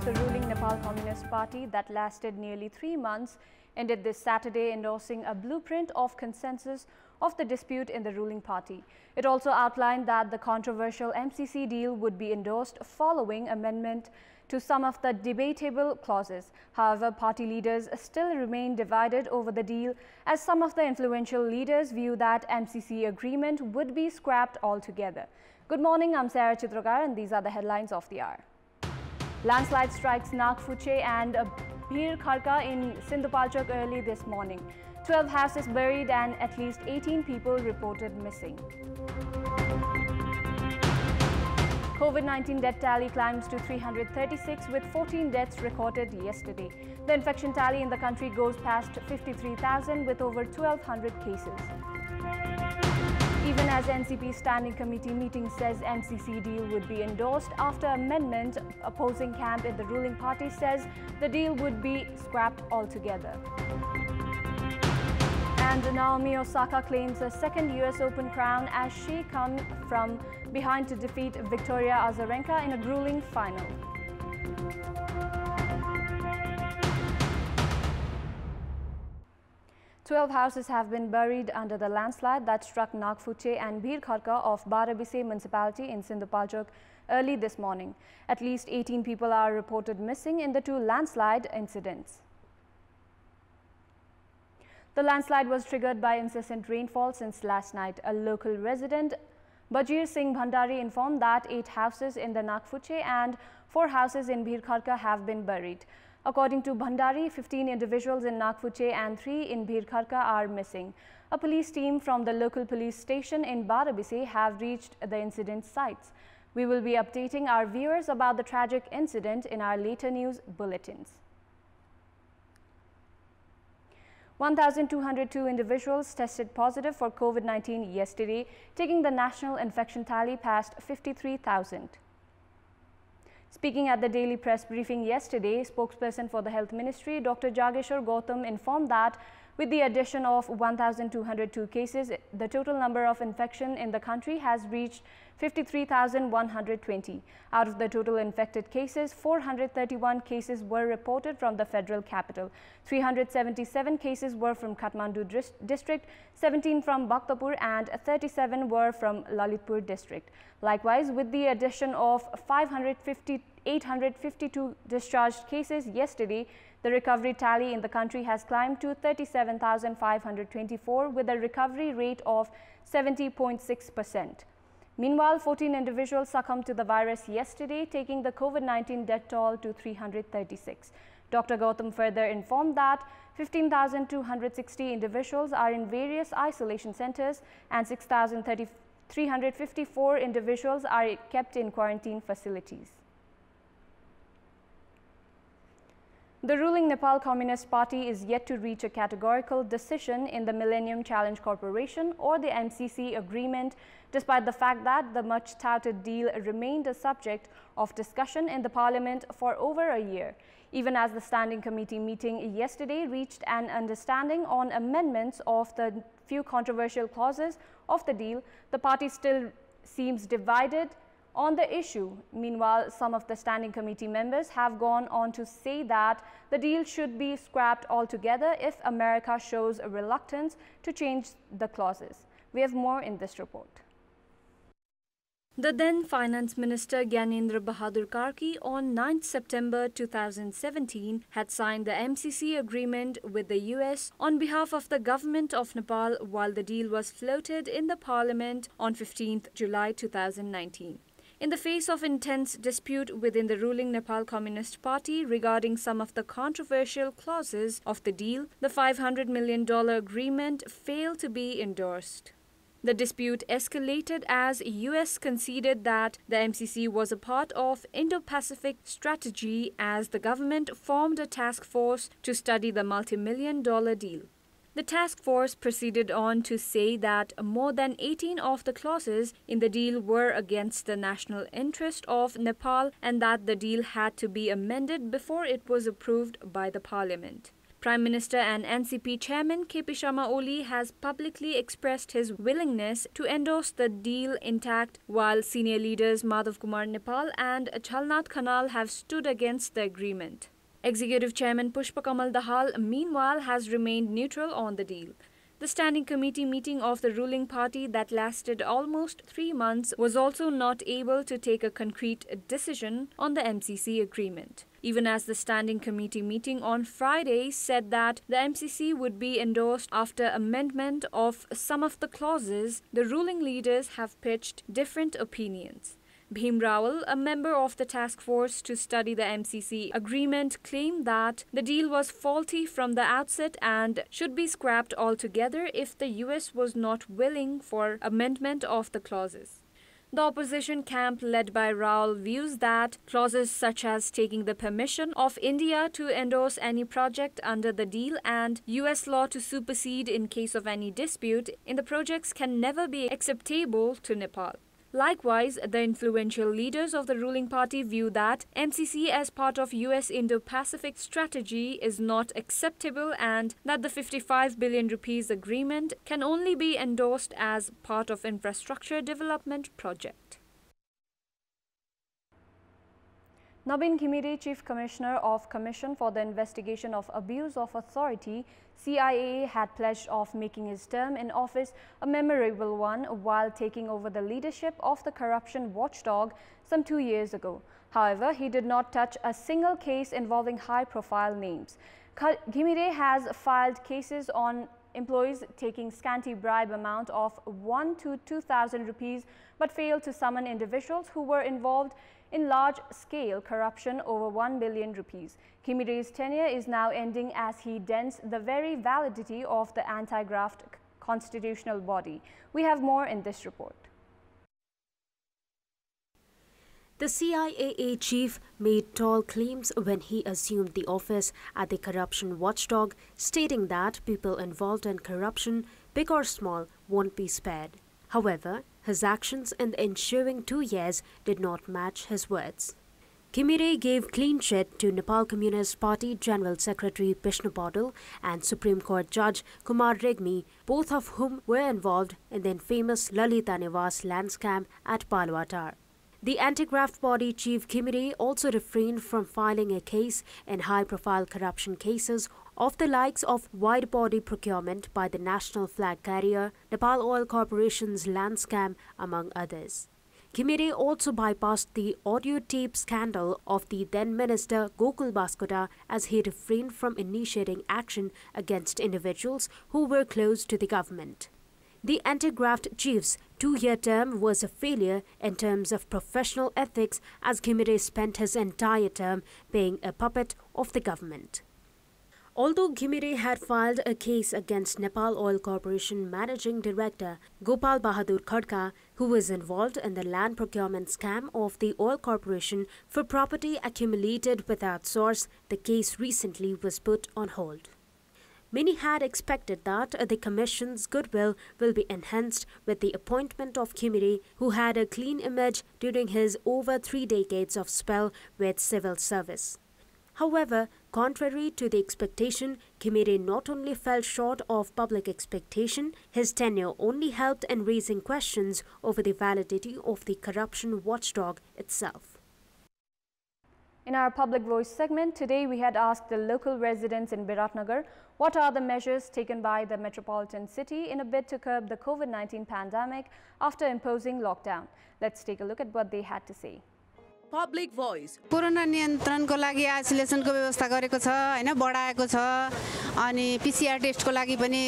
the ruling Nepal Communist Party that lasted nearly 3 months ended this Saturday, endorsing a blueprint of consensus of the dispute in the ruling party. It also outlined that the controversial MCC deal would be endorsed following amendment to some of the debatable clauses. However, party leaders still remain divided over the deal, as some of the influential leaders view that MCC agreement would be scrapped altogether. Good morning, I'm Sarah Chitrakar and these are the headlines of the hour. Landslide strikes Nagfuche and Bhir Kharka in Sindhupalchok early this morning. 12 houses buried and at least 18 people reported missing. COVID-19 death tally climbs to 336 with 14 deaths recorded yesterday. The infection tally in the country goes past 53,000 with over 1,200 cases. Even as NCP Standing Committee meeting says MCC deal would be endorsed after amendment, opposing camp in the ruling party says the deal would be scrapped altogether. And Naomi Osaka claims a second US Open crown as she comes from behind to defeat Victoria Azarenka in a grueling final. Twelve houses have been buried under the landslide that struck Nagfuche and Bhir Kharka of Barabise municipality in Sindhupalchok early this morning. At least 18 people are reported missing in the two landslide incidents. The landslide was triggered by incessant rainfall since last night. A local resident, Bajir Singh Bhandari, informed that 8 houses in the Nagfuche and 4 houses in Bhir Kharka have been buried. According to Bhandari, 15 individuals in Nagfuche and 3 in Bhir Kharka are missing. A police team from the local police station in Barabise have reached the incident sites. We will be updating our viewers about the tragic incident in our later news bulletins. 1,202 individuals tested positive for COVID-19 yesterday, taking the national infection tally past 53,000. Speaking at the daily press briefing yesterday, spokesperson for the Health Ministry, Dr. Jageshwar Gautam, informed that with the addition of 1,202 cases, the total number of infection in the country has reached 53,120. Out of the total infected cases, 431 cases were reported from the federal capital. 377 cases were from Kathmandu district, 17 from Bhaktapur and 37 were from Lalitpur district. Likewise, with the addition of 852 discharged cases yesterday, the recovery tally in the country has climbed to 37,524 with a recovery rate of 70.6%. Meanwhile, 14 individuals succumbed to the virus yesterday, taking the COVID-19 death toll to 336. Dr. Gautam further informed that 15,260 individuals are in various isolation centers and 6,354 individuals are kept in quarantine facilities. The ruling Nepal Communist Party is yet to reach a categorical decision in the Millennium Challenge Corporation or the MCC agreement, despite the fact that the much-touted deal remained a subject of discussion in the parliament for over a year. Even as the Standing Committee meeting yesterday reached an understanding on amendments of the few controversial clauses of the deal, the party still seems divided on the issue. Meanwhile, some of the Standing Committee members have gone on to say that the deal should be scrapped altogether if America shows a reluctance to change the clauses. We have more in this report. The then Finance Minister Gyanendra Bahadur Karki on 9 September 2017 had signed the MCC agreement with the US on behalf of the government of Nepal while the deal was floated in the parliament on 15 July 2019. In the face of intense dispute within the ruling Nepal Communist Party regarding some of the controversial clauses of the deal, the $500 million agreement failed to be endorsed. The dispute escalated as US conceded that the MCC was a part of Indo-Pacific strategy as the government formed a task force to study the multi-million-dollar deal. The task force proceeded on to say that more than 18 of the clauses in the deal were against the national interest of Nepal and that the deal had to be amended before it was approved by the parliament. Prime Minister and NCP Chairman KP Sharma Oli has publicly expressed his willingness to endorse the deal intact, while senior leaders Madhav Kumar Nepal and Chalnath Khanal have stood against the agreement. Executive Chairman Pushpa Kamal Dahal, meanwhile, has remained neutral on the deal. The standing committee meeting of the ruling party that lasted almost 3 months was also not able to take a concrete decision on the MCC agreement. Even as the standing committee meeting on Friday said that the MCC would be endorsed after amendment of some of the clauses, the ruling leaders have pitched different opinions. Bhim Rawal, a member of the task force to study the MCC agreement, claimed that the deal was faulty from the outset and should be scrapped altogether if the US was not willing for amendment of the clauses. The opposition camp led by Rawal views that clauses such as taking the permission of India to endorse any project under the deal and US law to supersede in case of any dispute in the projects can never be acceptable to Nepal. Likewise, the influential leaders of the ruling party view that MCC as part of US Indo-Pacific strategy is not acceptable and that the 55 billion rupees agreement can only be endorsed as part of infrastructure development project. Nabin Ghimire, Chief Commissioner of Commission for the Investigation of Abuse of Authority, CIA, had pledged of making his term in office a memorable one while taking over the leadership of the corruption watchdog some 2 years ago. However, he did not touch a single case involving high-profile names. Ghimire has filed cases on employees taking scanty bribe amount of 1 to 2,000 rupees but failed to summon individuals who were involved in large-scale corruption over 1 billion rupees. Ghimire's tenure is now ending as he dents the very validity of the anti-graft constitutional body. We have more in this report. The CIA chief made tall claims when he assumed the office at the corruption watchdog, stating that people involved in corruption, big or small, won't be spared. However, his actions in the ensuing 2 years did not match his words. Ghimire gave clean sheet to Nepal Communist Party General Secretary Bishnu Paudel and Supreme Court Judge Kumar Regmi, both of whom were involved in the infamous Lalita Niwas land scam at Palwatar. The anti-graft body chief Ghimire also refrained from filing a case in high-profile corruption cases of the likes of wide-body procurement by the national flag carrier, Nepal Oil Corporation's land scam, among others. Ghimire also bypassed the audio tape scandal of the then minister Gokul Baskota as he refrained from initiating action against individuals who were close to the government. The anti-graft chief's 2-year term was a failure in terms of professional ethics as Ghimire spent his entire term being a puppet of the government. Although Ghimire had filed a case against Nepal Oil Corporation Managing Director Gopal Bahadur Khadka, who was involved in the land procurement scam of the oil corporation for property accumulated without source, the case recently was put on hold. Many had expected that the Commission's goodwill will be enhanced with the appointment of Ghimire, who had a clean image during his over 3 decades of spell with civil service. However, contrary to the expectation, Ghimire not only fell short of public expectation, his tenure only helped in raising questions over the validity of the corruption watchdog itself. In our Public Voice segment, today we had asked the local residents in Biratnagar what are the measures taken by the metropolitan city in a bid to curb the COVID-19 pandemic after imposing lockdown. Let's take a look at what they had to say. Public Voice. Corona नियन्त्रणको लागि आइसोलेसनको व्यवस्था गरेको छ हैन बढाएको छ अनि PCR टेस्टको लागि पनि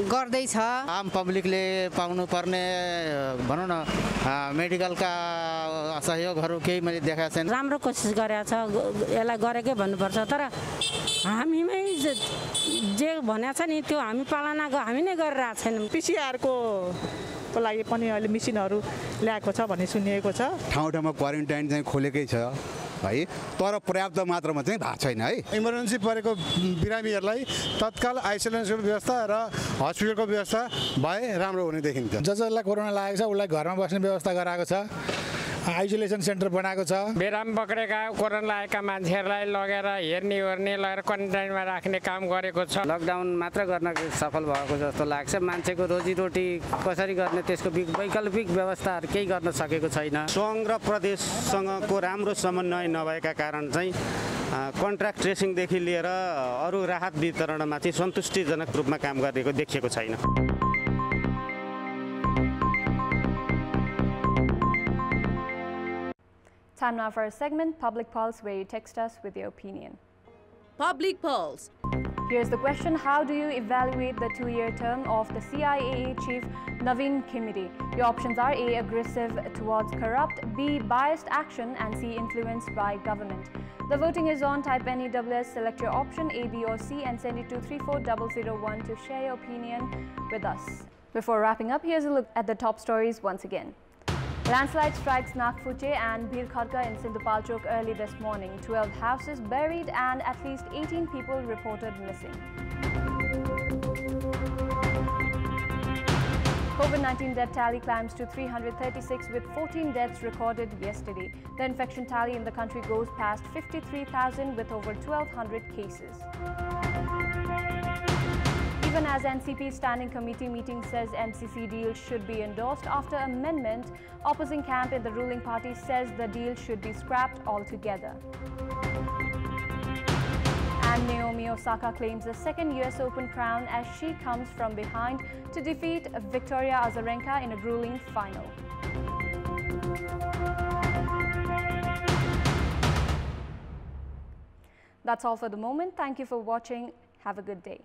गर्दै छ आम पब्लिकले पाउनु पर्ने भनौं न मेडिकलका सहयोगहरु केही मैले देखाएको छैन राम्रो कोसिस गरेको छ यसलाई गरेकै भन्नुपर्छ तर हामीमै जे भनेको छ नि त्यो हामी पालना हामी नै गरिरहेको छैनौं पीसीआर को लागि पनि अहिले मिसिनहरु ल्याएको छ भन्ने सुनिएको छ ठाउँ ठाउँमा क्वारेन्टाइन चाहिँ खोलेकै छ है तर पर्याप्त मात्रामा चाहिँ भएको छैन है इमर्जेन्सी परेको बिरामीहरुलाई तत्काल आइसोलेसनको व्यवस्था र हस्पिटलको व्यवस्था भए राम्रो हुने देखिन्छ जसलाई कोरोना लागेको छ उलाई घरमा बस्ने व्यवस्था गराएको छ आइसोलेसन सेन्टर बनाएको छ। बिराम बक्रेका कोरोना लागेका मान्छेहरूलाई लगेर हेर्ने लगेर क्वारेन्टाइनमा राख्ने काम गरेको छ। लकडाउन मात्र गर्न सफल भएको जस्तो लाग्छ। मान्छेको रोजीरोटी कसरी गर्ने त्यसको वैकल्पिक व्यवस्थाहरू केही गर्न सकेको छैन। सङ्घ र प्रदेशसँगको राम्रो समन्वय नभएका कारण चाहिँ कन्ट्र्याक्ट ट्रेसिङदेखि लिएर अरू राहत वितरणमा चाहिँ सन्तुष्टिजनक रूपमा काम गरेको देखिएको छैन। Time now for a segment, Public Pulse, where you text us with your opinion. Public Pulse. Here's the question: how do you evaluate the 2-year term of the CIAA chief Naveen Khimiri? Your options are A, aggressive towards corrupt, B, biased action, and C, influenced by government. The voting is on. Type NEWS, select your option A, B or C and send it to 34001 to share your opinion with us. Before wrapping up, here's a look at the top stories once again. Landslide strikes Nagfuche and Bhirkharka in Sindhupalchok early this morning. 12 houses buried and at least 18 people reported missing. COVID-19 death tally climbs to 336 with 14 deaths recorded yesterday. The infection tally in the country goes past 53,000 with over 1,200 cases. Even as NCP Standing Committee meeting says MCC deal should be endorsed after amendment, opposing camp in the ruling party says the deal should be scrapped altogether. And Naomi Osaka claims the second US Open crown as she comes from behind to defeat Victoria Azarenka in a grueling final. That's all for the moment. Thank you for watching. Have a good day.